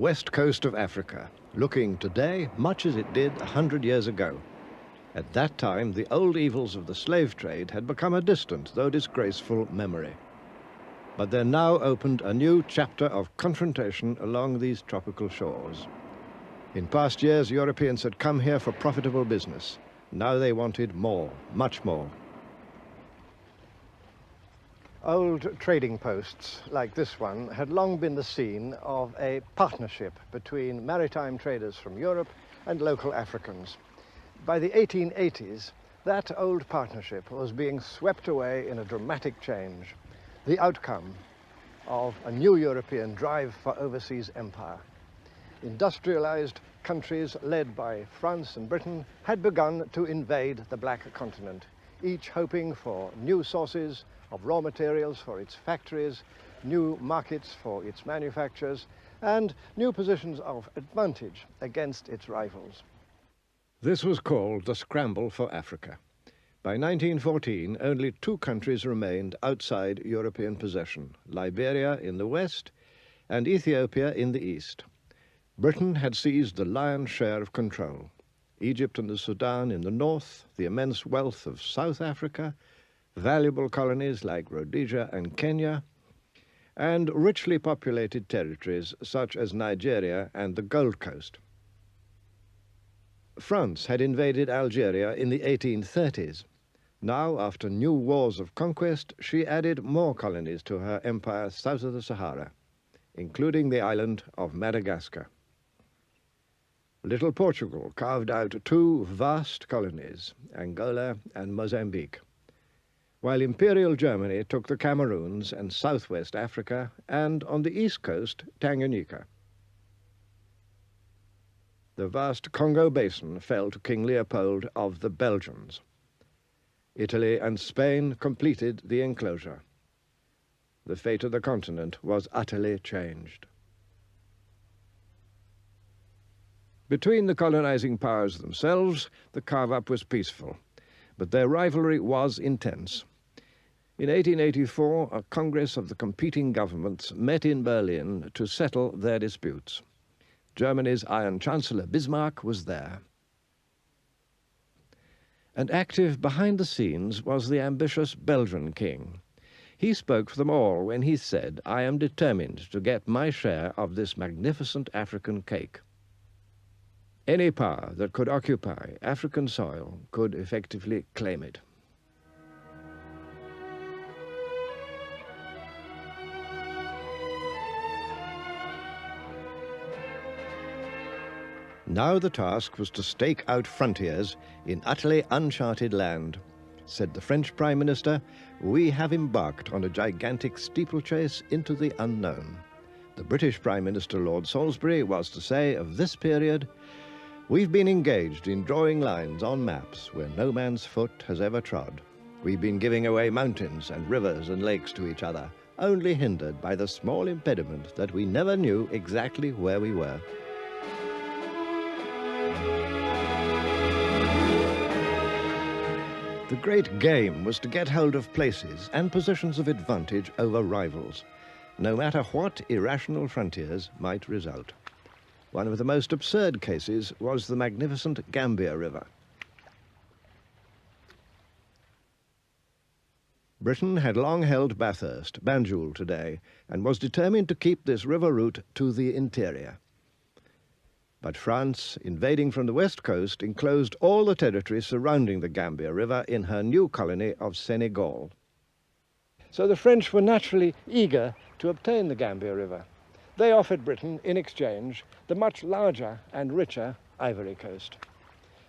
west coast of Africa, looking today much as it did 100 years ago. At that time, the old evils of the slave trade had become a distant, though disgraceful, memory. But there now opened a new chapter of confrontation along these tropical shores. In past years, Europeans had come here for profitable business. Now they wanted more, much more. Old trading posts like this one had long been the scene of a partnership between maritime traders from Europe and local Africans. By the 1880s, that old partnership was being swept away in a dramatic change, the outcome of a new European drive for overseas empire. Industrialized countries led by France and Britain had begun to invade the Black Continent, each hoping for new sources of raw materials for its factories, new markets for its manufactures, and new positions of advantage against its rivals. This was called the Scramble for Africa. By 1914, only two countries remained outside European possession, Liberia in the west and Ethiopia in the east. Britain had seized the lion's share of control. Egypt and the Sudan in the north, the immense wealth of South Africa, valuable colonies like Rhodesia and Kenya, and richly populated territories such as Nigeria and the Gold Coast. France had invaded Algeria in the 1830s. Now, after new wars of conquest, she added more colonies to her empire south of the Sahara, including the island of Madagascar. Little Portugal carved out two vast colonies, Angola and Mozambique, while Imperial Germany took the Cameroons and southwest Africa, and on the east coast, Tanganyika. The vast Congo basin fell to King Leopold of the Belgians. Italy and Spain completed the enclosure. The fate of the continent was utterly changed. Between the colonizing powers themselves, the carve-up was peaceful, but their rivalry was intense. In 1884, a congress of the competing governments met in Berlin to settle their disputes. Germany's Iron Chancellor Bismarck was there. And active behind the scenes was the ambitious Belgian king. He spoke for them all when he said, "I am determined to get my share of this magnificent African cake." Any power that could occupy African soil could effectively claim it. Now the task was to stake out frontiers in utterly uncharted land. Said the French Prime Minister, "We have embarked on a gigantic steeplechase into the unknown." The British Prime Minister Lord Salisbury was to say of this period, "We've been engaged in drawing lines on maps where no man's foot has ever trod. We've been giving away mountains and rivers and lakes to each other, only hindered by the small impediment that we never knew exactly where we were." The great game was to get hold of places and positions of advantage over rivals, no matter what irrational frontiers might result. One of the most absurd cases was the magnificent Gambia River. Britain had long held Bathurst, Banjul today, and was determined to keep this river route to the interior. But France, invading from the west coast, enclosed all the territory surrounding the Gambia River in her new colony of Senegal. So the French were naturally eager to obtain the Gambia River. They offered Britain, in exchange, the much larger and richer Ivory Coast.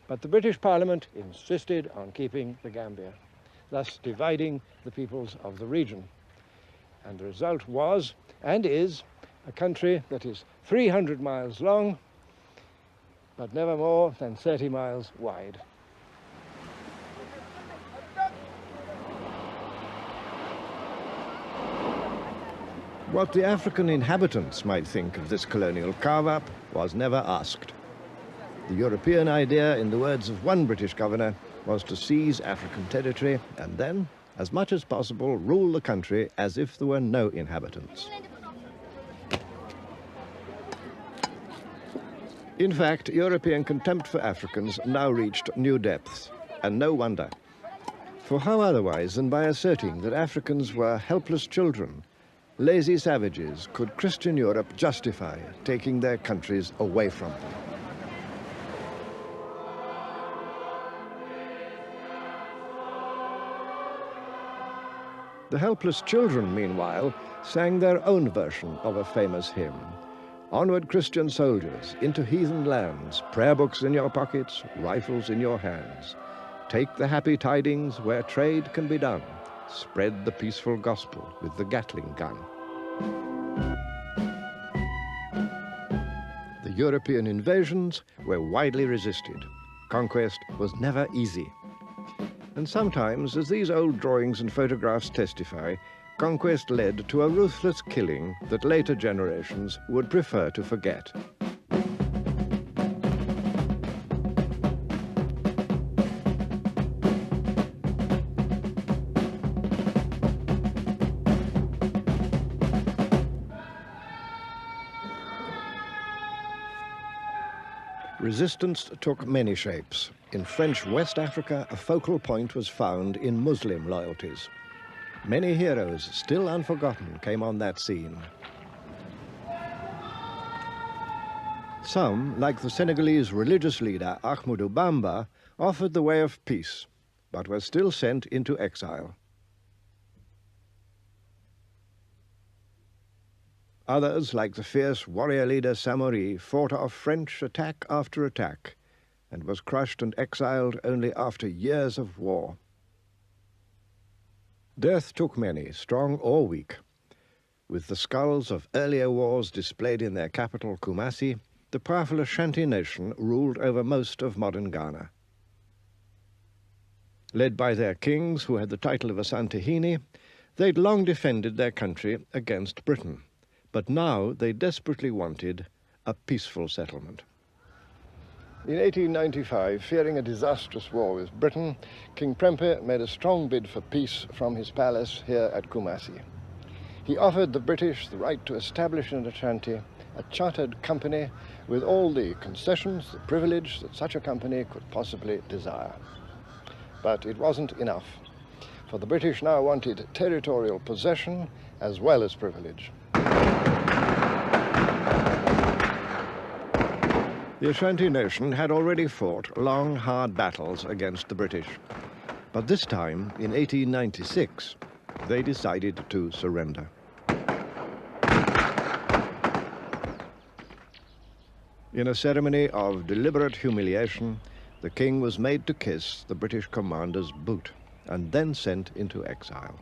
But the British Parliament insisted on keeping the Gambia, thus dividing the peoples of the region. And the result was, and is, a country that is 300 miles long, but never more than 30 miles wide. What the African inhabitants might think of this colonial carve-up was never asked. The European idea, in the words of one British governor, was to seize African territory and then, as much as possible, rule the country as if there were no inhabitants. In fact, European contempt for Africans now reached new depths, and no wonder. For how otherwise than by asserting that Africans were helpless children, lazy savages, could Christian Europe justify taking their countries away from them? The helpless children, meanwhile, sang their own version of a famous hymn. Onward, Christian soldiers, into heathen lands, prayer books in your pockets, rifles in your hands. Take the happy tidings where trade can be done. Spread the peaceful gospel with the Gatling gun. The European invasions were widely resisted. Conquest was never easy. And sometimes, as these old drawings and photographs testify, conquest led to a ruthless killing that later generations would prefer to forget. Resistance took many shapes. In French West Africa, a focal point was found in Muslim loyalties. Many heroes, still unforgotten, came on that scene. Some, like the Senegalese religious leader Ahmadou Bamba, offered the way of peace, but were still sent into exile. Others, like the fierce warrior leader Samori, fought off French attack after attack, and was crushed and exiled only after years of war. Death took many, strong or weak. With the skulls of earlier wars displayed in their capital, Kumasi, the powerful Ashanti nation ruled over most of modern Ghana. Led by their kings, who had the title of Asantehene, they'd long defended their country against Britain, but now they desperately wanted a peaceful settlement. In 1895, fearing a disastrous war with Britain, King Prempeh made a strong bid for peace from his palace here at Kumasi. He offered the British the right to establish in Ashanti a chartered company with all the concessions, the privilege that such a company could possibly desire. But it wasn't enough, for the British now wanted territorial possession as well as privilege. The Ashanti nation had already fought long, hard battles against the British. But this time, in 1896, they decided to surrender. In a ceremony of deliberate humiliation, the king was made to kiss the British commander's boot and then sent into exile.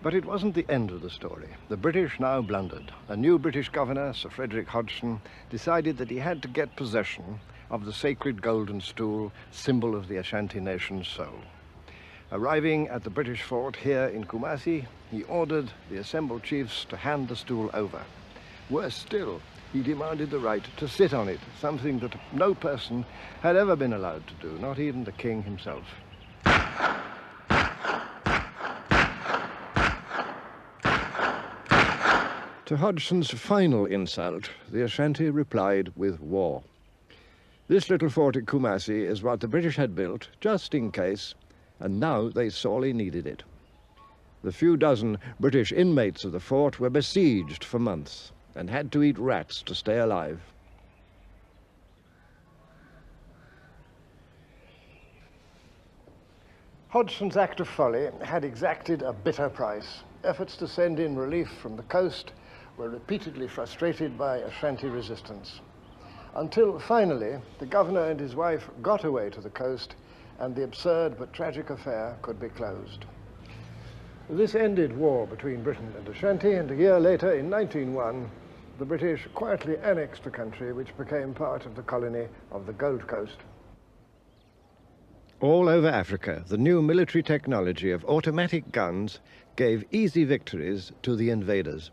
But it wasn't the end of the story. The British now blundered. A new British governor, Sir Frederick Hodgson, decided that he had to get possession of the sacred golden stool, symbol of the Ashanti nation's soul. Arriving at the British fort here in Kumasi, he ordered the assembled chiefs to hand the stool over. Worse still, he demanded the right to sit on it, something that no person had ever been allowed to do, not even the king himself. To Hodgson's final insult, the Ashanti replied with war. This little fort at Kumasi is what the British had built, just in case, and now they sorely needed it. The few dozen British inmates of the fort were besieged for months and had to eat rats to stay alive. Hodgson's act of folly had exacted a bitter price. Efforts to send in relief from the coast were repeatedly frustrated by Ashanti resistance, until finally the governor and his wife got away to the coast and the absurd but tragic affair could be closed. This ended war between Britain and Ashanti, and a year later, in 1901, the British quietly annexed the country, which became part of the colony of the Gold Coast. All over Africa, the new military technology of automatic guns gave easy victories to the invaders.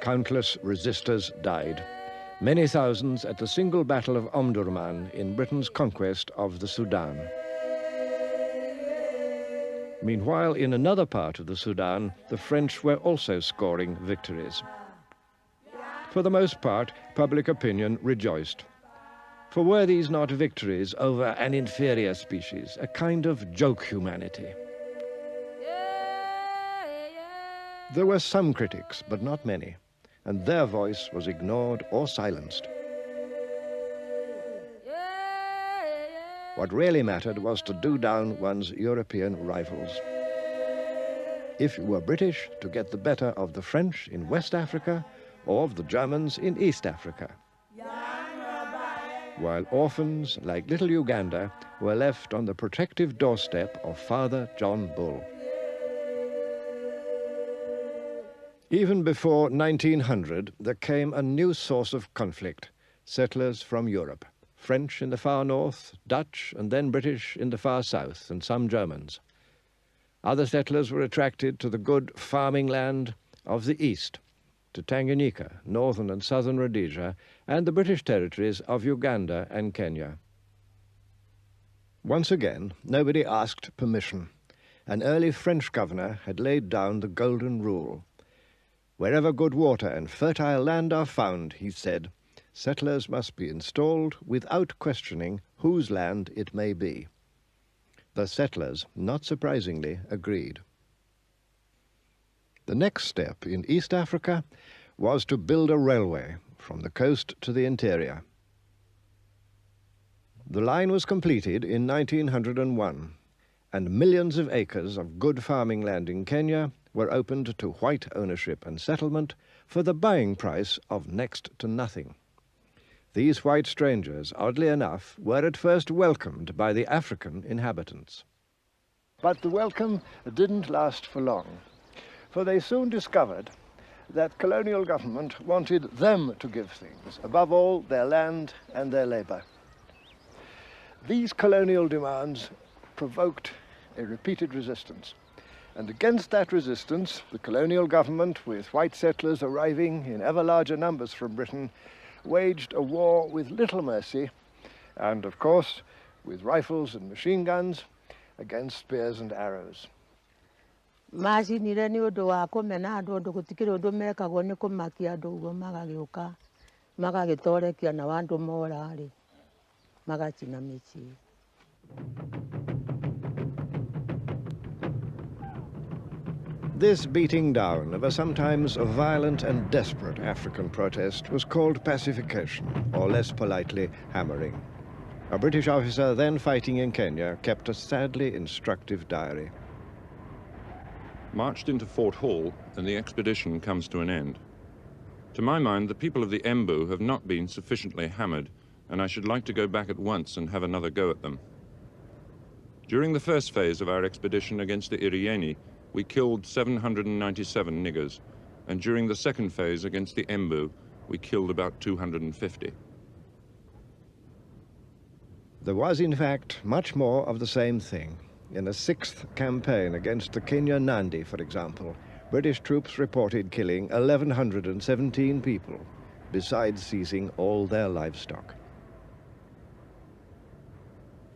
Countless resistors died, many thousands at the single battle of Omdurman in Britain's conquest of the Sudan. Meanwhile, in another part of the Sudan, the French were also scoring victories. For the most part, public opinion rejoiced. For were these not victories over an inferior species, a kind of joke humanity? There were some critics, but not many, and their voice was ignored or silenced. What really mattered was to do down one's European rivals. If you were British, to get the better of the French in West Africa or of the Germans in East Africa, while orphans like little Uganda were left on the protective doorstep of Father John Bull. Even before 1900, there came a new source of conflict: settlers from Europe, French in the far north, Dutch and then British in the far south, and some Germans. Other settlers were attracted to the good farming land of the east, to Tanganyika, northern and southern Rhodesia, and the British territories of Uganda and Kenya. Once again, nobody asked permission. An early French governor had laid down the golden rule. Wherever good water and fertile land are found, he said, settlers must be installed without questioning whose land it may be. The settlers, not surprisingly, agreed. The next step in East Africa was to build a railway from the coast to the interior. The line was completed in 1901, and millions of acres of good farming land in Kenya were opened to white ownership and settlement for the buying price of next to nothing. These white strangers, oddly enough, were at first welcomed by the African inhabitants. But the welcome didn't last for long, for they soon discovered that colonial government wanted them to give things, above all their land and their labor. These colonial demands provoked a repeated resistance. And against that resistance, the colonial government, with white settlers arriving in ever larger numbers from Britain, waged a war with little mercy, and of course, with rifles and machine guns, against spears and arrows. Macinire nĩ ũndũ wa kũmena andũ ũndũ gũtikĩrĩ ũndũ mekagwo nĩ kũmakia andũ ũguo magagĩũka magagĩtorekia na andũ mora-rĩ magacina mĩciĩ. This beating down of a sometimes violent and desperate African protest was called pacification, or less politely, hammering. A British officer then fighting in Kenya kept a sadly instructive diary. Marched into Fort Hall, and the expedition comes to an end. To my mind, the people of the Embu have not been sufficiently hammered, and I should like to go back at once and have another go at them. During the first phase of our expedition against the Irieni, we killed 797 niggers, and during the second phase against the Embu, we killed about 250. There was, in fact, much more of the same thing. In a sixth campaign against the Kenya Nandi, for example, British troops reported killing 1,117 people, besides seizing all their livestock.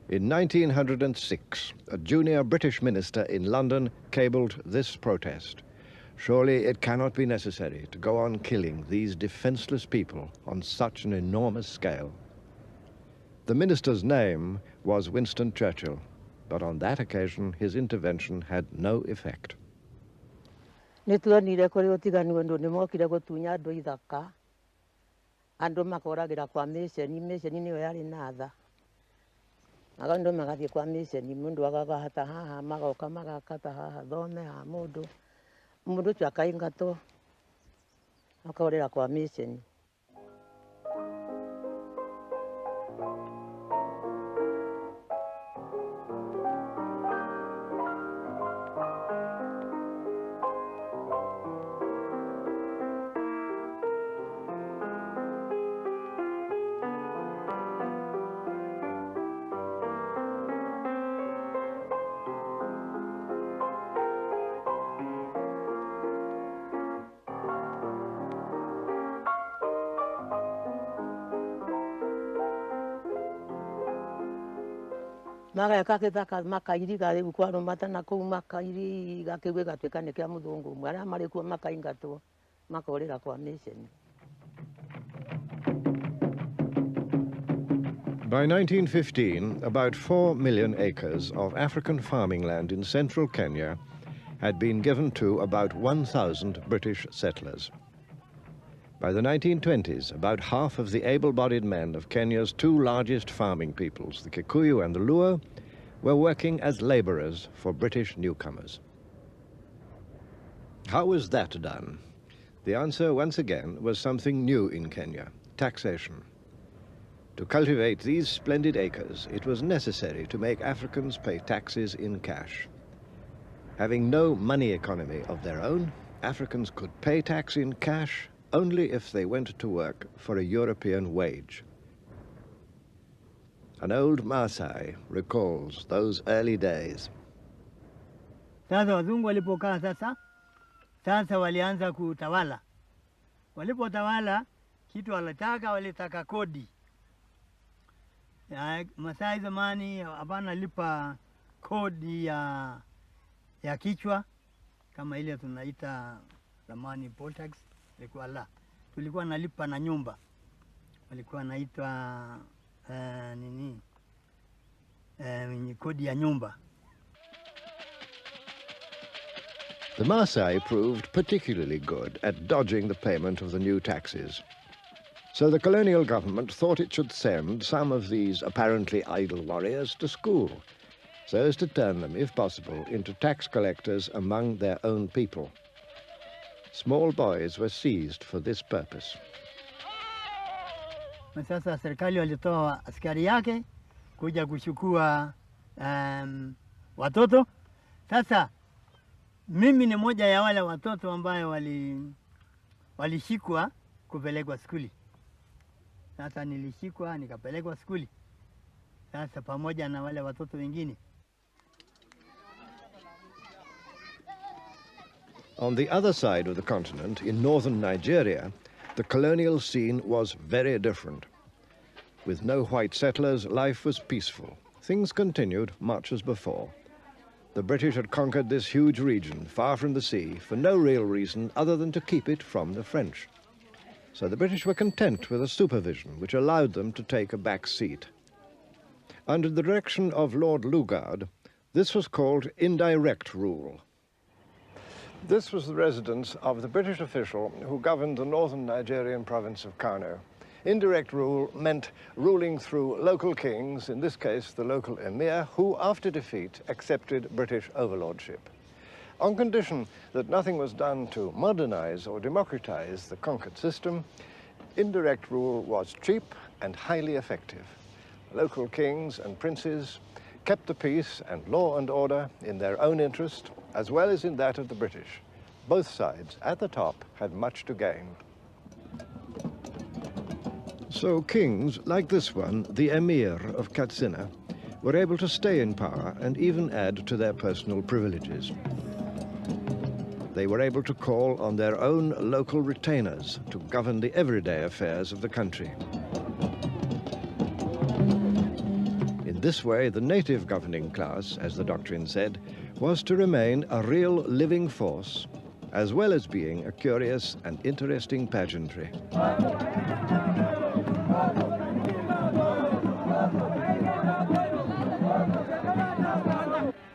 In 1906, a junior British minister in London cabled this protest: "Surely it cannot be necessary to go on killing these defenseless people on such an enormous scale." The minister's name was Winston Churchill, but on that occasion his intervention had no effect. Nĩtuonire kũrĩ ũtiganu ũndũ nĩmokire gũtunya andũ ithaka, andũ makoragĩra kwa mĩceni nĩyo yarĩ na tha. Andũ magathiĩ kwa mĩceni, mũndũ agagata haha, magoka magakata haha, thome ha mũndũ ũcio akaingatwo akorĩra kwa mĩceni. Maga kakethaka makairi gari gukwaro matana kou makairi gakiwe gatweka nä kä a må thångå mwe arä a marä kuo makaingatwo makorä kwa mission. By 1915, about 4 million acres of African farming land in central Kenya had been given to about 1,000 British settlers. By the 1920s, about half of the able-bodied men of Kenya's two largest farming peoples, the Kikuyu and the Luo, were working as laborers for British newcomers. How was that done? The answer, once again, was something new in Kenya: taxation. To cultivate these splendid acres, it was necessary to make Africans pay taxes in cash. Having no money economy of their own, Africans could pay tax in cash only if they went to work for a European wage. An old Maasai recalls those early days. Sasa wazungu walipokaa sasa walianza kutawala. Walipotawala, kitu walitaka kodi. Masai zamani hapana lipa kodi ya kichwa kama ile tunaita zamani poll tax, ilikuwa la. Tulikuwa nalipa na nyumba. Walikuwa naitwa kodi ya nyumba. The Maasai proved particularly good at dodging the payment of the new taxes. So the colonial government thought it should send some of these apparently idle warriors to school, so as to turn them, if possible, into tax collectors among their own people. Small boys were seized for this purpose. Sasa serikali walitoa askari yake kuja kuchukua watoto. Sasa mimi ni moja ya wale watoto ambayo walishikwa kupelekwa skuli. Sasa nilishikwa nikapelekwa skuli. Sasa pamoja na wale watoto wengine. On the other side of the continent, in northern Nigeria, the colonial scene was very different. With no white settlers, life was peaceful. Things continued much as before. The British had conquered this huge region, far from the sea, for no real reason other than to keep it from the French. So the British were content with a supervision which allowed them to take a back seat. Under the direction of Lord Lugard, this was called indirect rule. This was the residence of the British official who governed the northern Nigerian province of Kano. Indirect rule meant ruling through local kings, in this case the local emir, who after defeat accepted British overlordship. On condition that nothing was done to modernize or democratize the conquered system, indirect rule was cheap and highly effective. Local kings and princes kept the peace and law and order in their own interest, as well as in that of the British. Both sides at the top had much to gain. So kings, like this one, the Emir of Katsina, were able to stay in power and even add to their personal privileges. They were able to call on their own local retainers to govern the everyday affairs of the country. In this way, the native governing class, as the doctrine said, was to remain a real living force, as well as being a curious and interesting pageantry.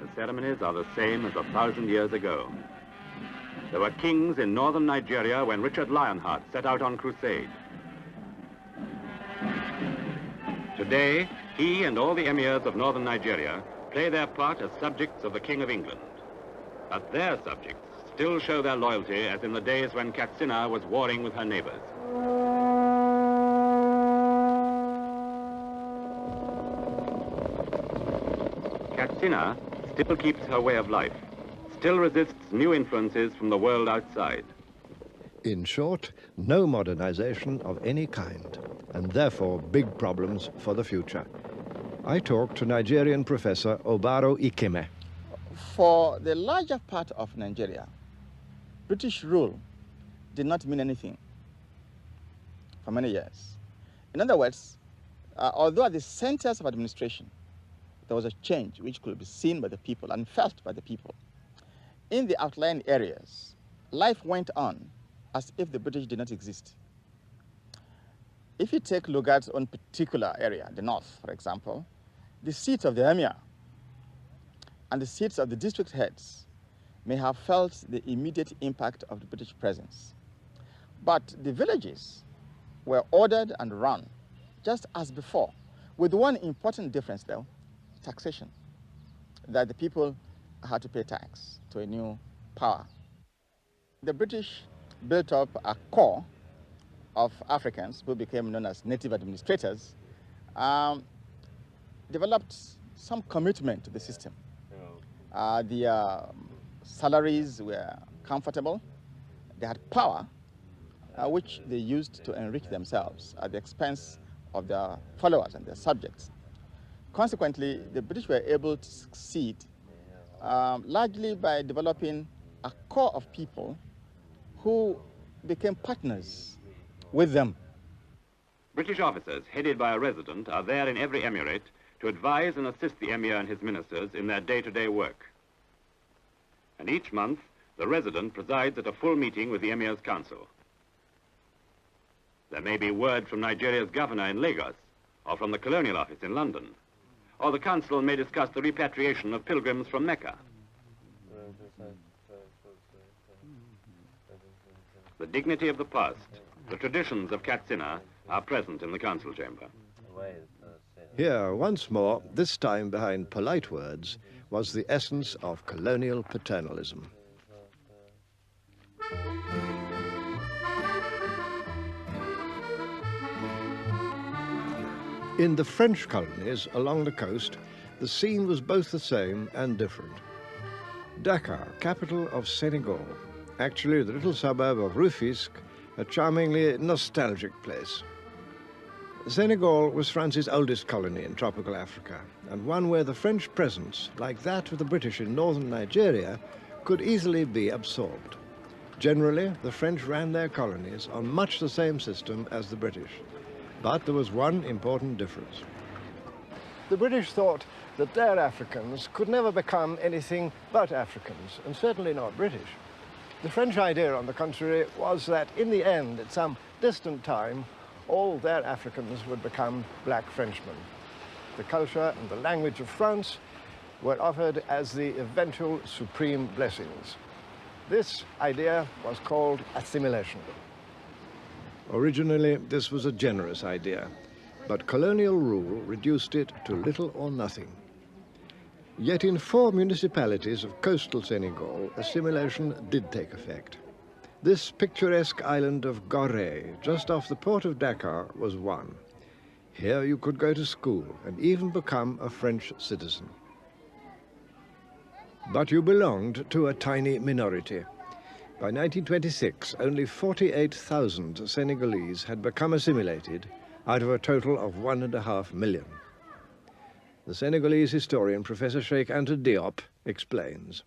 The ceremonies are the same as 1,000 years ago. There were kings in northern Nigeria when Richard Lionheart set out on crusade. Today, he and all the emirs of northern Nigeria play their part as subjects of the King of England. But their subjects still show their loyalty as in the days when Katsina was warring with her neighbors. Katsina still keeps her way of life, still resists new influences from the world outside. In short, no modernization of any kind, and therefore big problems for the future. I talked to Nigerian professor Obaro Ikeme. For the larger part of Nigeria, British rule did not mean anything for many years. In other words, although at the centers of administration, there was a change which could be seen by the people and felt by the people. In the outlying areas, life went on as if the British did not exist. If you take Lugard's own particular area, the north, for example, the seats of the emir and the seats of the district heads may have felt the immediate impact of the British presence. But the villages were ordered and run just as before, with one important difference though, taxation, that the people had to pay tax to a new power. The British built up a corps of Africans who became known as native administrators, developed some commitment to the system. The salaries were comfortable. They had power, which they used to enrich themselves at the expense of their followers and their subjects. Consequently, the British were able to succeed largely by developing a core of people who became partners with them. British officers, headed by a resident, are there in every emirate to advise and assist the emir and his ministers in their day-to-day work. And each month, the resident presides at a full meeting with the emir's council. There may be word from Nigeria's governor in Lagos, or from the colonial office in London, or the council may discuss the repatriation of pilgrims from Mecca. The dignity of the past, the traditions of Katsina, are present in the council chamber. Here, once more, this time behind polite words, was the essence of colonial paternalism. In the French colonies along the coast, the scene was both the same and different. Dakar, capital of Senegal, actually the little suburb of Rufisque, a charmingly nostalgic place. Senegal was France's oldest colony in tropical Africa, and one where the French presence, like that of the British in northern Nigeria, could easily be absorbed. Generally, the French ran their colonies on much the same system as the British, but there was one important difference. The British thought that their Africans could never become anything but Africans, and certainly not British. The French idea, on the contrary, was that in the end, at some distant time, all their Africans would become black Frenchmen. The culture and the language of France were offered as the eventual supreme blessings. This idea was called assimilation. Originally, this was a generous idea, but colonial rule reduced it to little or nothing. Yet in 4 municipalities of coastal Senegal, assimilation did take effect. This picturesque island of Gorée, just off the port of Dakar, was one. Here you could go to school and even become a French citizen. But you belonged to a tiny minority. By 1926, only 48,000 Senegalese had become assimilated out of a total of 1.5 million. The Senegalese historian, Professor Cheikh Anta Diop, explains.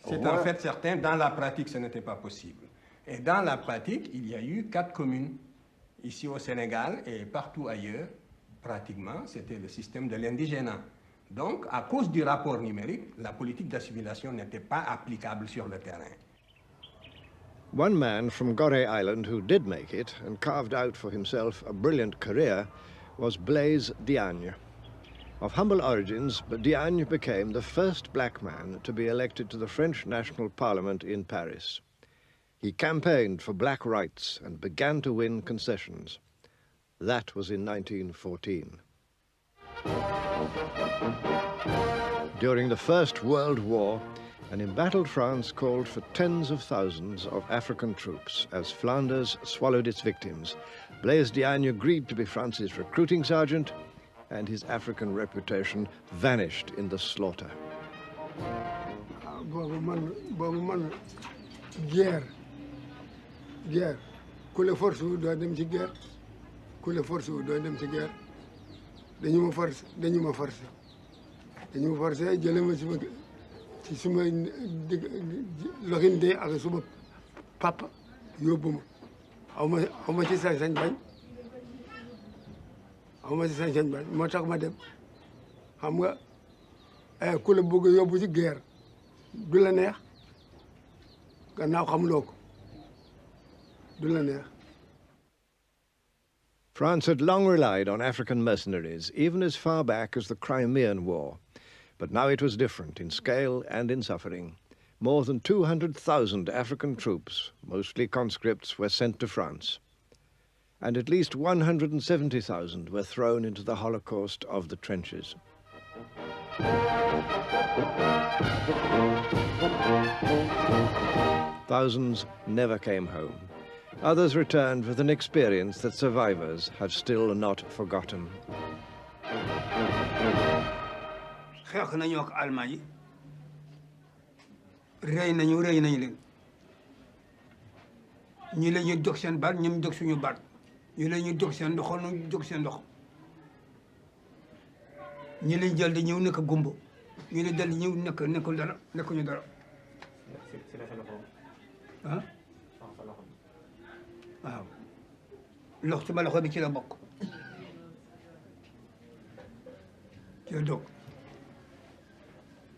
C'est en fait certain, dans la pratique, ce n'était pas possible. Et dans la pratique, il y a eu 4 communes. Ici au Sénégal et partout ailleurs, pratiquement, c'était le système de l'indigénat. Donc, à cause du rapport numérique, la politique d'assimilation n'était pas applicable sur le terrain. One man from Gorée Island who did make it and carved out for himself a brilliant career was Blaise Diagne. Of humble origins, Diagne became the first black man to be elected to the French National Parliament in Paris. He campaigned for black rights and began to win concessions. That was in 1914. During the First World War, an embattled France called for tens of thousands of African troops as Flanders swallowed its victims. Blaise Diagne agreed to be France's recruiting sergeant, and his African reputation vanished in the slaughter. Guerre. Kule force wu do dem ci guerre. Kule force wu do dem ci guerre. Dañu ma force. Dañu ma forcé jële ma ci suma loxinde ak suma papa yóbbu ma xaw ma ci sañ-sañ bañ moo tax ma dem xam nga ku la bëgg a yóbbu ci guerre du la neex gannaaw xamuloo ko du la neex. France had long relied on African mercenaries, even as far back as the Crimean War. But now it was different in scale and in suffering. More than 200,000 African troops, mostly conscripts, were sent to France. And at least 170,000 were thrown into the Holocaust of the trenches. Thousands never came home. Others returned with an experience that survivors have still not forgotten. xeex nañu ak Allemagne yi rey nañu leen ñi la ñuy jóg seen baat ñoom jóg suñu baat ñi la ñuy jóg seen loxo ñu jóg seen loxo ñi lañ jël di ñëw nekk gumbo ñi la dal di ñëw nekkul dara nekkuñu dara ah waaw lox ci ma loxo bi ci la bokk ci la dog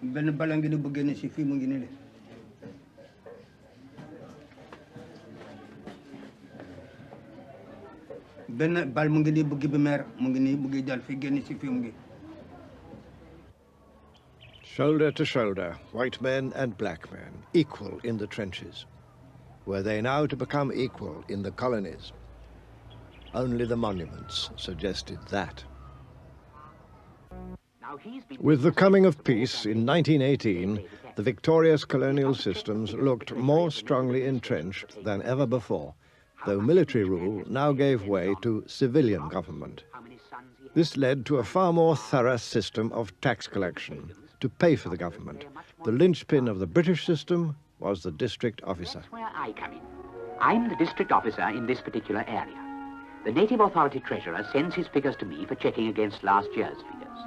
benn bala ngi ne bu génne si fii mu ngi ne le benn bal mu ngi nii buggi bi meer mu ngi nii buggi dal fii génne si fii mu ngi. Shoulder to shoulder, white men and black men, equal in the trenches. Were they now to become equal in the colonies? Only the monuments suggested that. With the coming of peace in 1918, the victorious colonial systems looked more strongly entrenched than ever before, though military rule now gave way to civilian government. This led to a far more thorough system of tax collection to pay for the government. The linchpin of the British system was the district officer. That's where I come in. I'm the district officer in this particular area. The native authority treasurer sends his figures to me for checking against last year's figures.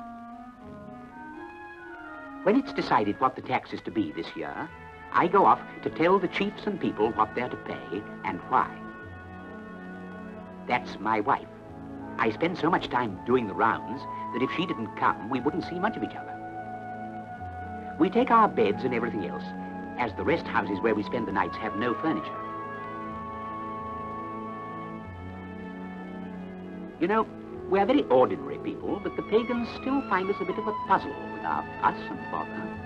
When it's decided what the tax is to be this year, I go off to tell the chiefs and people what they're to pay and why. That's my wife. I spend so much time doing the rounds that if she didn't come, we wouldn't see much of each other. We take our beds and everything else, as the rest houses where we spend the nights have no furniture. You know, we're very ordinary people, but the pagans still find us a bit of a puzzle with our fuss and bother.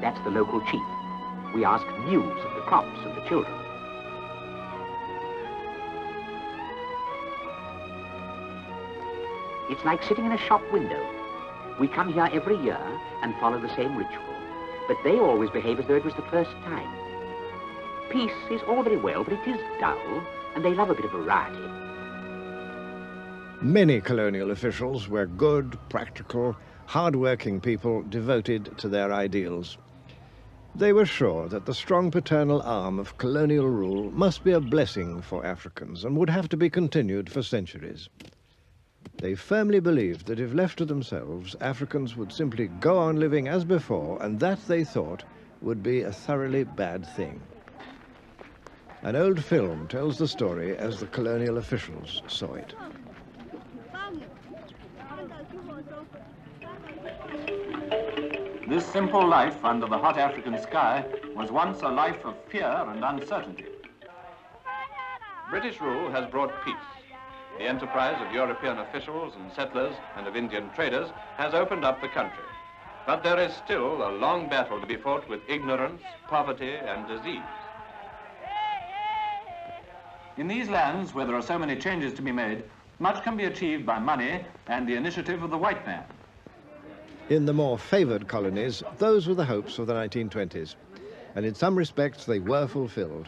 That's the local chief. We ask news of the crops and the children. It's like sitting in a shop window. We come here every year and follow the same ritual, but they always behave as though it was the first time. Peace is all very well, but it is dull, and they love a bit of variety. Many colonial officials were good, practical, hard-working people devoted to their ideals. They were sure that the strong paternal arm of colonial rule must be a blessing for Africans and would have to be continued for centuries. They firmly believed that if left to themselves, Africans would simply go on living as before, and that, they thought, would be a thoroughly bad thing. An old film tells the story as the colonial officials saw it. This simple life under the hot African sky was once a life of fear and uncertainty. British rule has brought peace. The enterprise of European officials and settlers and of Indian traders has opened up the country. But there is still a long battle to be fought with ignorance, poverty, and disease. In these lands, where there are so many changes to be made, much can be achieved by money and the initiative of the white man. In the more favoured colonies, those were the hopes of the 1920s, and in some respects they were fulfilled.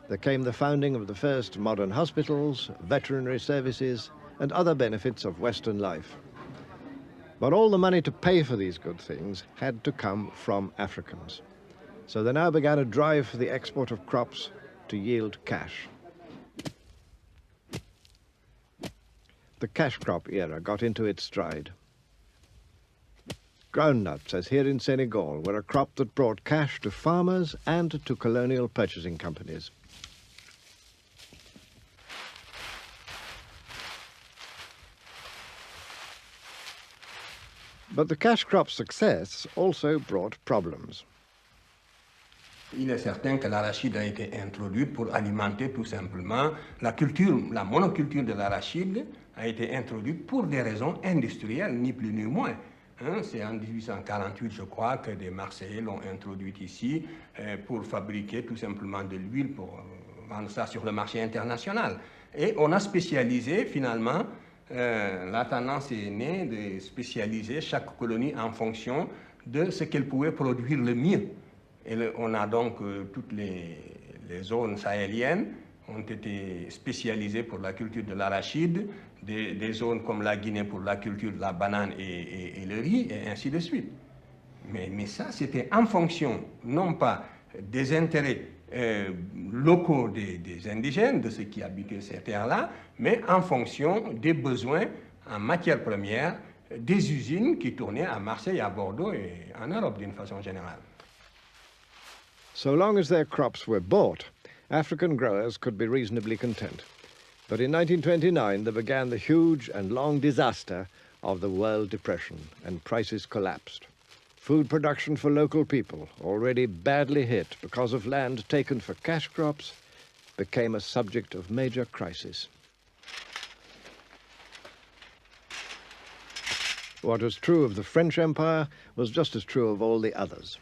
There came the founding of the first modern hospitals, veterinary services, and other benefits of Western life. But all the money to pay for these good things had to come from Africans. So there now began a drive for the export of crops to yield cash. The cash crop era got into its stride. Groundnuts, as here in Senegal, were a crop that brought cash to farmers and to colonial purchasing companies. But the cash crop's success also brought problems. Il est certain que l'arachide a été introduite pour alimenter tout simplement la culture, la monoculture de l'arachide a été introduite pour des raisons industrielles, ni plus ni moins. Hein, c'est en 1848, je crois, que des Marseillais l'ont introduite ici pour fabriquer tout simplement de l'huile pour vendre ça sur le marché international. Et on a spécialisé finalement, la tendance est née de spécialiser chaque colonie en fonction de ce qu'elle pouvait produire le mieux. Et on a donc toutes les zones sahéliennes ont été spécialisées pour la culture de l'arachide, des zones comme la Guinée pour la culture de la banane et le riz, et ainsi de suite. Mais ça, c'était en fonction, non pas des intérêts locaux des indigènes, de ceux qui habitaient ces terres-là, mais en fonction des besoins en matières premières des usines qui tournaient à Marseille, à Bordeaux et en Europe d'une façon générale. So long as their crops were bought, African growers could be reasonably content. But in 1929, there began the huge and long disaster of the World Depression, and prices collapsed. Food production for local people, already badly hit because of land taken for cash crops, became a subject of major crisis. What was true of the French Empire was just as true of all the others.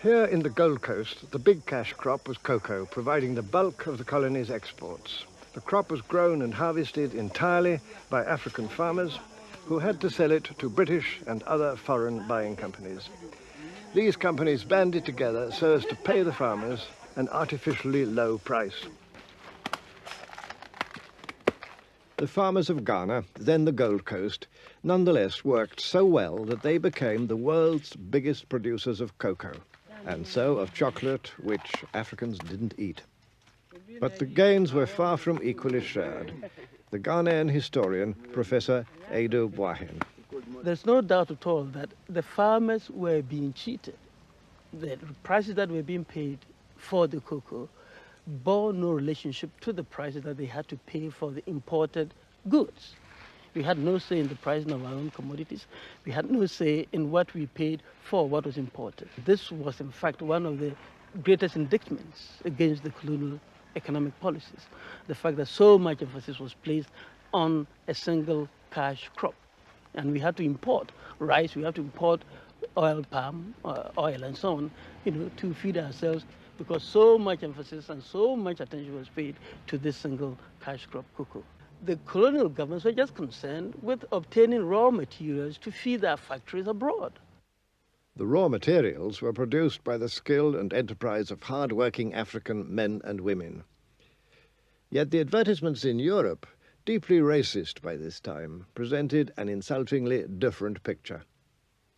Here in the Gold Coast, the big cash crop was cocoa, providing the bulk of the colony's exports. The crop was grown and harvested entirely by African farmers who had to sell it to British and other foreign buying companies. These companies banded together so as to pay the farmers an artificially low price. The farmers of Ghana, then the Gold Coast, nonetheless worked so well that they became the world's biggest producers of cocoa, and so of chocolate, which Africans didn't eat. But the gains were far from equally shared. The Ghanaian historian, Professor Edo Boahen. There's no doubt at all that the farmers were being cheated. The prices that were being paid for the cocoa bore no relationship to the prices that they had to pay for the imported goods. We had no say in the pricing of our own commodities. We had no say in what we paid for what was imported. This was, in fact, one of the greatest indictments against the colonial economic policies, the fact that so much emphasis was placed on a single cash crop. And we had to import rice, we had to import oil, palm oil, and so on, to feed ourselves, because so much emphasis and so much attention was paid to this single cash crop cocoa. The colonial governments were just concerned with obtaining raw materials to feed their factories abroad. The raw materials were produced by the skill and enterprise of hard-working African men and women. Yet the advertisements in Europe, deeply racist by this time, presented an insultingly different picture.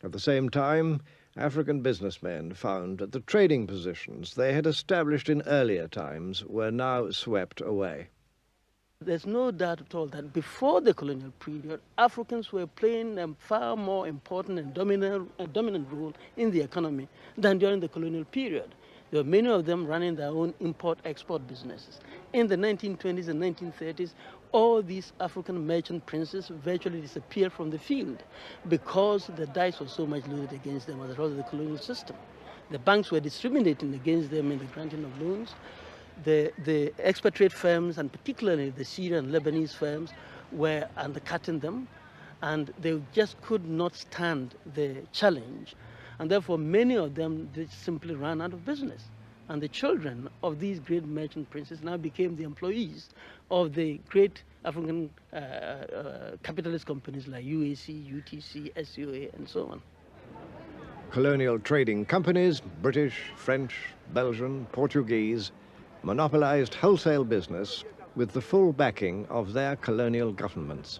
At the same time, African businessmen found that the trading positions they had established in earlier times were now swept away. There's no doubt at all that before the colonial period, Africans were playing a far more important and dominant role in the economy than during the colonial period. There were many of them running their own import-export businesses. In the 1920s and 1930s, all these African merchant princes virtually disappeared from the field because the dice was so much loaded against them as a result of the colonial system. The banks were discriminating against them in the granting of loans. The expatriate firms, and particularly the Syrian and Lebanese firms, were undercutting them, and they just could not stand the challenge. And therefore, many of them simply ran out of business. And the children of these great merchant princes now became the employees of the great African capitalist companies like UAC, UTC, SUA, and so on. Colonial trading companies, British, French, Belgian, Portuguese, monopolized wholesale business with the full backing of their colonial governments.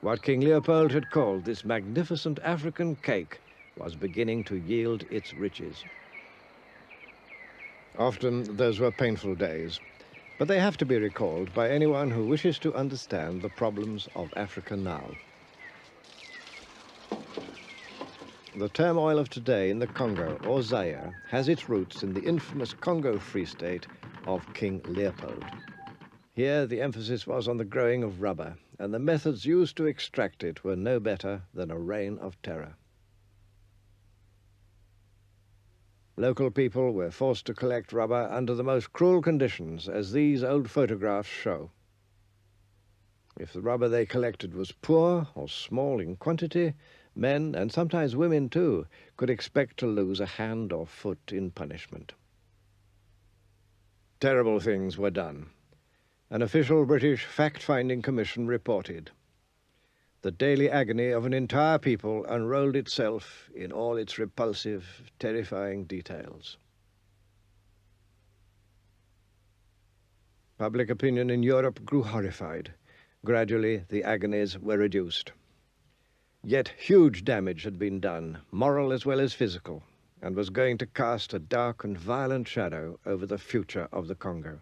What King Leopold had called this magnificent African cake was beginning to yield its riches. Often those were painful days, but they have to be recalled by anyone who wishes to understand the problems of Africa now. The turmoil of today in the Congo or Zaire has its roots in the infamous Congo Free State of King Leopold. Here the emphasis was on the growing of rubber, and the methods used to extract it were no better than a reign of terror. Local people were forced to collect rubber under the most cruel conditions, as these old photographs show. If the rubber they collected was poor or small in quantity, men, and sometimes women too, could expect to lose a hand or foot in punishment. Terrible things were done. An official British fact-finding commission reported. The daily agony of an entire people unrolled itself in all its repulsive, terrifying details. Public opinion in Europe grew horrified. Gradually, the agonies were reduced. Yet huge damage had been done, moral as well as physical, and was going to cast a dark and violent shadow over the future of the Congo.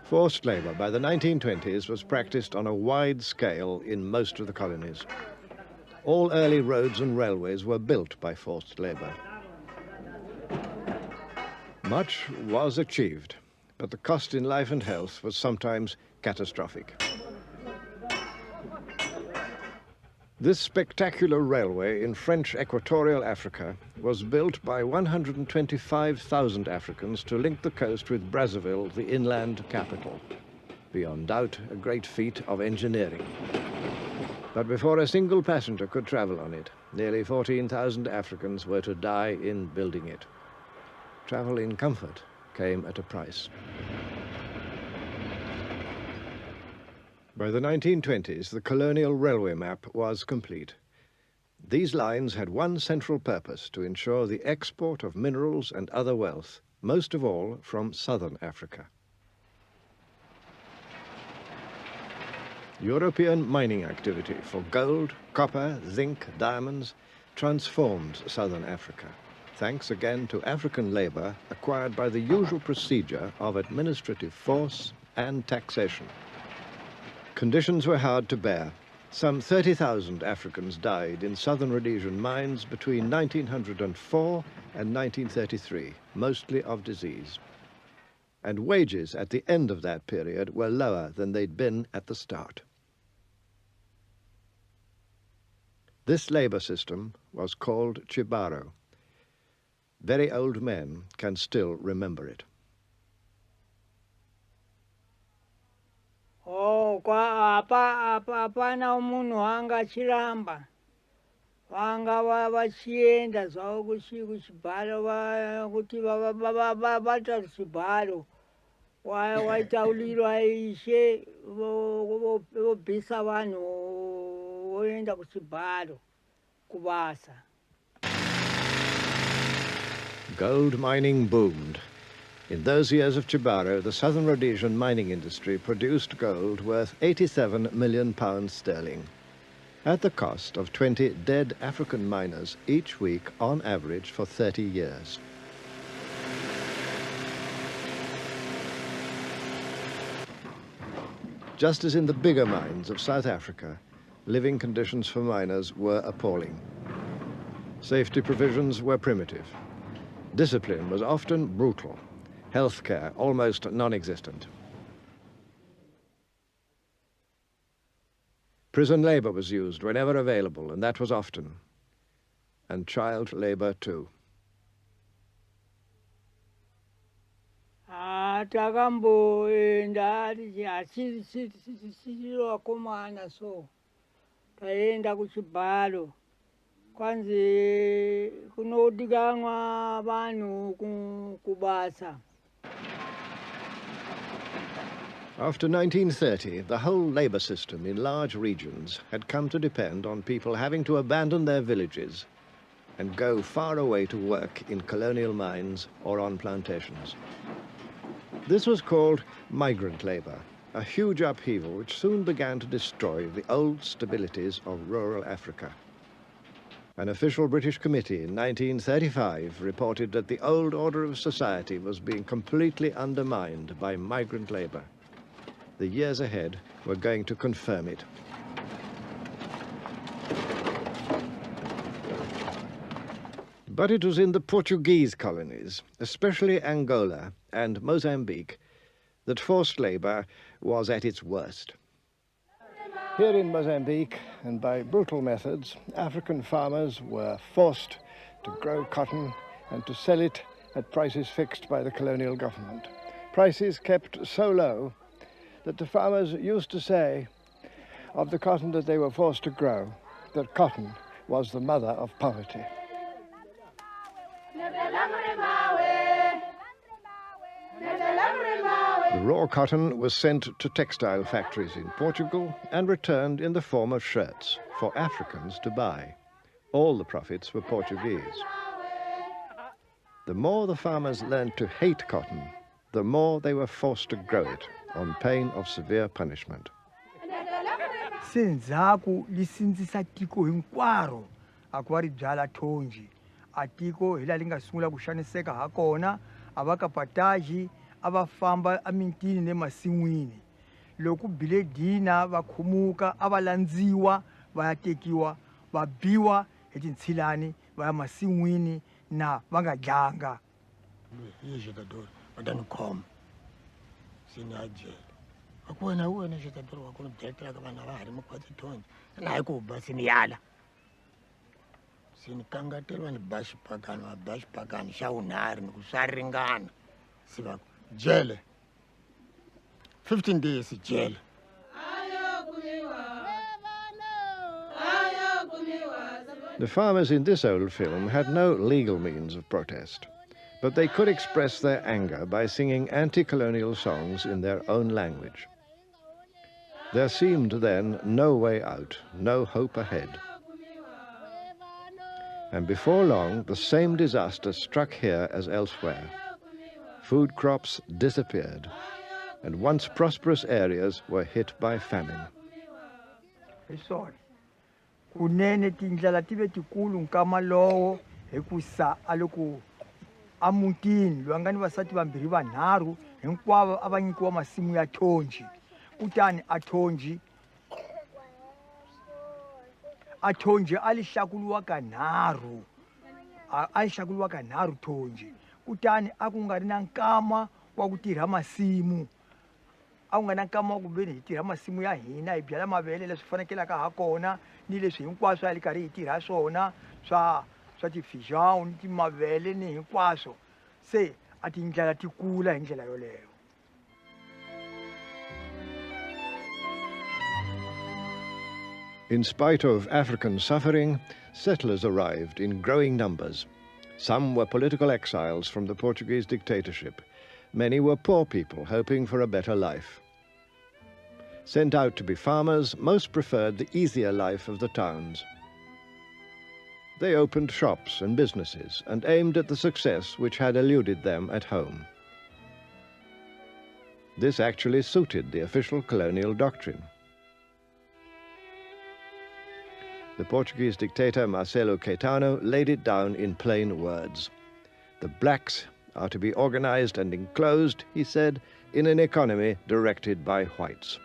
Forced labor by the 1920s was practiced on a wide scale in most of the colonies. All early roads and railways were built by forced labor. Much was achieved, but the cost in life and health was sometimes catastrophic. This spectacular railway in French Equatorial Africa was built by 125,000 Africans to link the coast with Brazzaville, the inland capital. Beyond doubt, a great feat of engineering. But before a single passenger could travel on it, nearly 14,000 Africans were to die in building it. Travel in comfort came at a price. By the 1920s, the colonial railway map was complete. These lines had one central purpose: to ensure the export of minerals and other wealth, most of all from southern Africa. European mining activity for gold, copper, zinc, diamonds transformed southern Africa, thanks again to African labor acquired by the usual procedure of administrative force and taxation. Conditions were hard to bear. Some 30,000 Africans died in southern Rhodesian mines between 1904 and 1933, mostly of disease. And wages at the end of that period were lower than they'd been at the start. This labor system was called Chibaro. Very old men can still remember it. Kwa apana umuntu wanga chiramba vanga vachienda zvavo kuchibharo kuti vata chibharo waitaulirwa ishe vobvisa vanhu voenda kuchibharo kubasa. Gold mining boomed. In those years of Chibaro, the southern Rhodesian mining industry produced gold worth £87 million sterling, at the cost of 20 dead African miners each week on average for 30 years. Just as in the bigger mines of South Africa, living conditions for miners were appalling. Safety provisions were primitive. Discipline was often brutal. Healthcare almost non-existent. Prison labor was used whenever available, and that was often. And child labor too. Takamboenda achiri vakomana so taenda kuchibharo kwanzi kunodikanwa vanhu kubasa. After 1930, the whole labor system in large regions had come to depend on people having to abandon their villages and go far away to work in colonial mines or on plantations. This was called migrant labor, a huge upheaval which soon began to destroy the old stabilities of rural Africa. An official British committee in 1935 reported that the old order of society was being completely undermined by migrant labor. The years ahead were going to confirm it. But it was in the Portuguese colonies, especially Angola and Mozambique, that forced labour was at its worst. Here in Mozambique, and by brutal methods, African farmers were forced to grow cotton and to sell it at prices fixed by the colonial government. Prices kept so low that the farmers used to say of the cotton that they were forced to grow that cotton was the mother of poverty. The raw cotton was sent to textile factories in Portugal and returned in the form of shirts for Africans to buy. All the profits were Portuguese. The more the farmers learned to hate cotton, the more they were forced to grow it on pain of severe punishment. Senzaku lisindzisa tiko hinkwaro akuva ri byala thonji atiko hi laha li nga sungula ku xaniseka ha kona a va kapataji a va famba emintini ni masin'wini loko bile dina va khumuka a va landziwa va ya tekiwa va biwa hi tintshilani va ya masin'wini na va nga dlanga hi xekadori va ta ni khoma se ni ya jele a ku wena wena xekadori wa ku ni byeletela ka vana va ha ri makhwatsi thonji na hi ku ba se ni yala se ni kangateliwa ni ba xipakani va ba xipakani xa vunharhu ni ku swa ringana se va jele 15 days jele. The farmers in this old film had no legal means of protest, but they could express their anger by singing anti-colonial songs in their own language. There seemed then no way out, no hope ahead. And before long, the same disaster struck here as elsewhere. Food crops disappeared, and once prosperous areas were hit by famine. Kunene tindlela tive tikulu nkama lowo hi ku sa a loko a mutini loyi a nga ni vasati vambirhi vanharhu hinkwavo a va nyikiwa masimu ya thonji kutani a thonji a li hlakuliwa kanharhu a li hlakuliwa kanharhu thonji kutani a ku nga ri na nkama wa ku tirha masimu a ku nga na nkama wa ku veni hi tirha masimu ya hina hi byala mavele leswi fanekelaka ha kona ni leswi hinkwaswo a li karhi hi tirha swona swa tifijao ni timavele ni hinkwaswo se a tindlela ti kula hi ndlela yoleyo. In spite of African suffering, settlers arrived in growing numbers. Some were political exiles from the Portuguese dictatorship. Many were poor people hoping for a better life. Sent out to be farmers, most preferred the easier life of the towns. They opened shops and businesses and aimed at the success which had eluded them at home. This actually suited the official colonial doctrine. The Portuguese dictator Marcelo Caetano laid it down in plain words. The blacks are to be organized and enclosed, he said, in an economy directed by whites.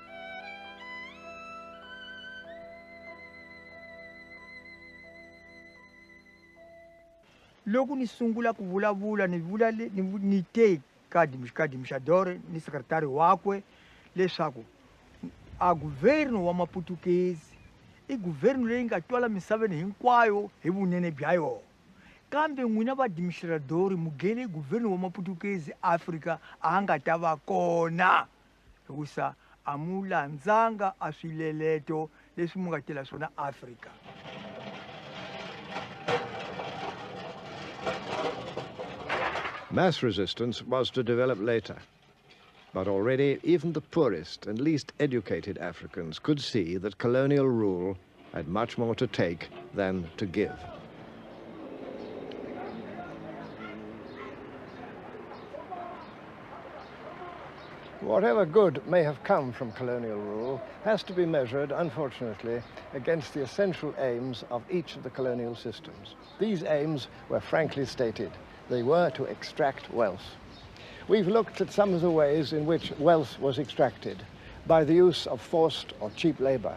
Loko ni sungula ku vulavula ni te ka dimxadore ni sekretari wakwe leswaku a guvernu wa maputukezi I guvernu leyi nga twala misaveni hinkwayo hi vunene bya yona kambe n'wina vadimixiradori mugele guvernu wa maputukezi Afrika a nga ta va kona hikusa a mu landzanga a swileleto leswi mu nga tela swona Afrika. Mass resistance was to develop later. But already even the poorest and least educated Africans could see that colonial rule had much more to take than to give. Whatever good may have come from colonial rule has to be measured, unfortunately, against the essential aims of each of the colonial systems. These aims were frankly stated. They were to extract wealth. We've looked at some of the ways in which wealth was extracted by the use of forced or cheap labor,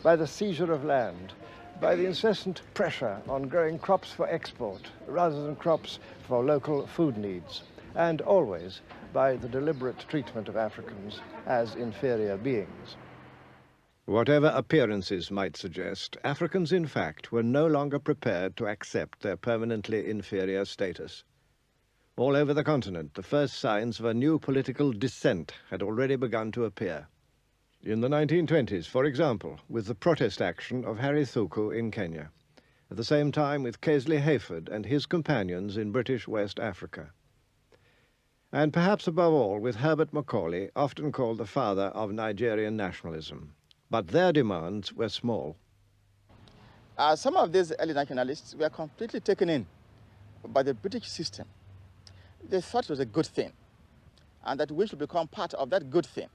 by the seizure of land, by the incessant pressure on growing crops for export rather than crops for local food needs, and always by the deliberate treatment of Africans as inferior beings. Whatever appearances might suggest, Africans in fact were no longer prepared to accept their permanently inferior status. All over the continent, the first signs of a new political dissent had already begun to appear. In the 1920s, for example, with the protest action of Harry Thuku in Kenya, at the same time with Casely Hayford and his companions in British West Africa. And perhaps above all with Herbert Macaulay, often called the father of Nigerian nationalism. But their demands were small. Some of these early nationalists were completely taken in by the British system. They thought it was a good thing, and that we should become part of that good thing.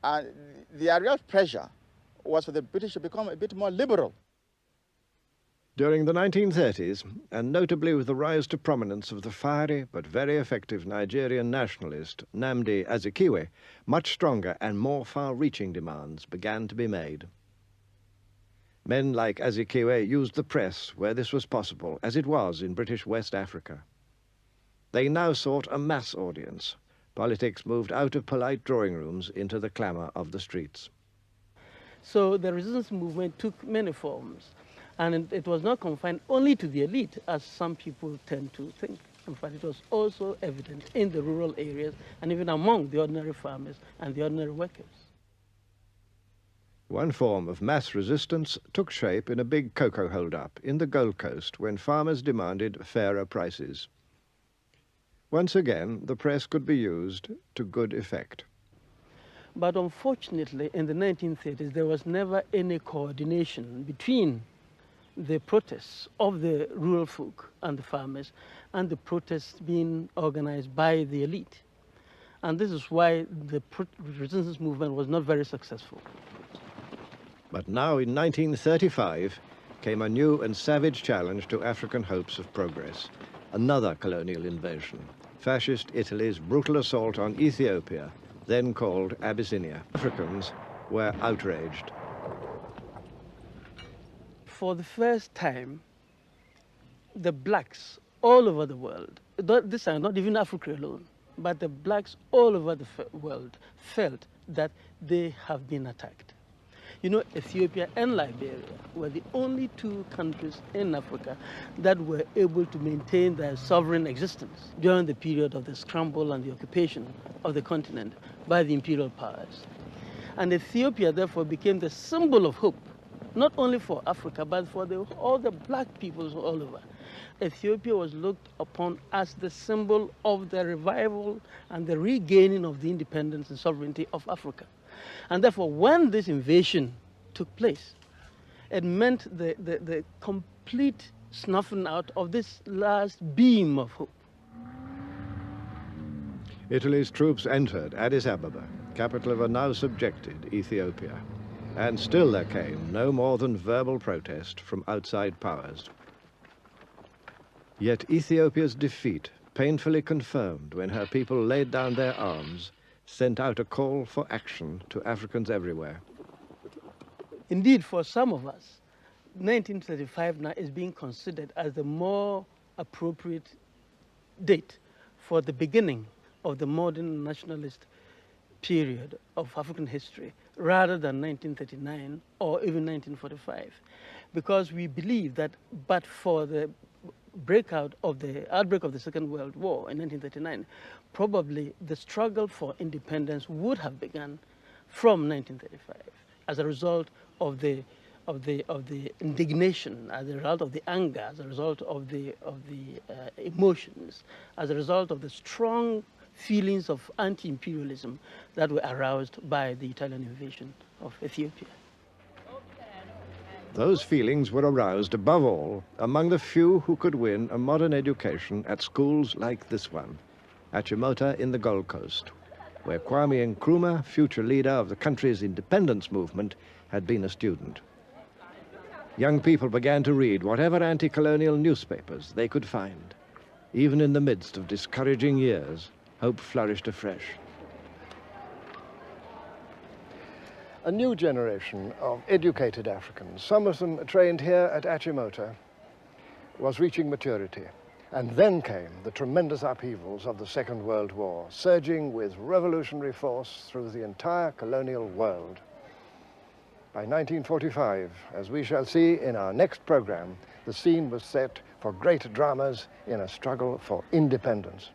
And the real pressure was for the British to become a bit more liberal. During the 1930s, and notably with the rise to prominence of the fiery but very effective Nigerian nationalist Nnamdi Azikiwe, much stronger and more far-reaching demands began to be made. Men like Azikiwe used the press where this was possible, as it was in British West Africa. They now sought a mass audience. Politics moved out of polite drawing rooms into the clamour of the streets. So the resistance movement took many forms. And it was not confined only to the elite, as some people tend to think. In fact, it was also evident in the rural areas and even among the ordinary farmers and the ordinary workers. One form of mass resistance took shape in a big cocoa hold-up in the Gold Coast when farmers demanded fairer prices. Once again, the press could be used to good effect. But unfortunately, in the 1930s, there was never any coordination between the protests of the rural folk and the farmers and the protests being organized by the elite. And this is why the resistance movement was not very successful. But now in 1935 came a new and savage challenge to African hopes of progress. Another colonial invasion, fascist Italy's brutal assault on Ethiopia, then called Abyssinia. Africans were outraged. For the first time, the blacks all over the world, this are not even Africa alone, but the blacks all over the world felt that they have been attacked. You know, Ethiopia and Liberia were the only two countries in Africa that were able to maintain their sovereign existence during the period of the scramble and the occupation of the continent by the imperial powers. And Ethiopia, therefore, became the symbol of hope, not only for Africa, but for all the black peoples all over. Ethiopia was looked upon as the symbol of the revival and the regaining of the independence and sovereignty of Africa. And therefore, when this invasion took place, it meant the complete snuffing out of this last beam of hope. Italy's troops entered Addis Ababa, capital of a now subjected Ethiopia. And still there came no more than verbal protest from outside powers. Yet Ethiopia's defeat, painfully confirmed when her people laid down their arms, sent out a call for action to Africans everywhere. Indeed, for some of us, 1935 now is being considered as the more appropriate date for the beginning of the modern nationalist period of African history, rather than 1939 or even 1945, because we believe that but for the outbreak of the Second World War in 1939, probably the struggle for independence would have begun from 1935 as a result of the indignation, as a result of the anger, as a result of the emotions, as a result of the strong feelings of anti-imperialism that were aroused by the Italian invasion of Ethiopia. Those feelings were aroused above all among the few who could win a modern education at schools like this one, at Chimota in the Gold Coast, where Kwame Nkrumah, future leader of the country's independence movement, had been a student. Young people began to read whatever anti-colonial newspapers they could find. Even in the midst of discouraging years, hope flourished afresh. A new generation of educated Africans, some of them trained here at Achimota, was reaching maturity. And then came the tremendous upheavals of the Second World War, surging with revolutionary force through the entire colonial world. By 1945, as we shall see in our next program, the scene was set for great dramas in a struggle for independence.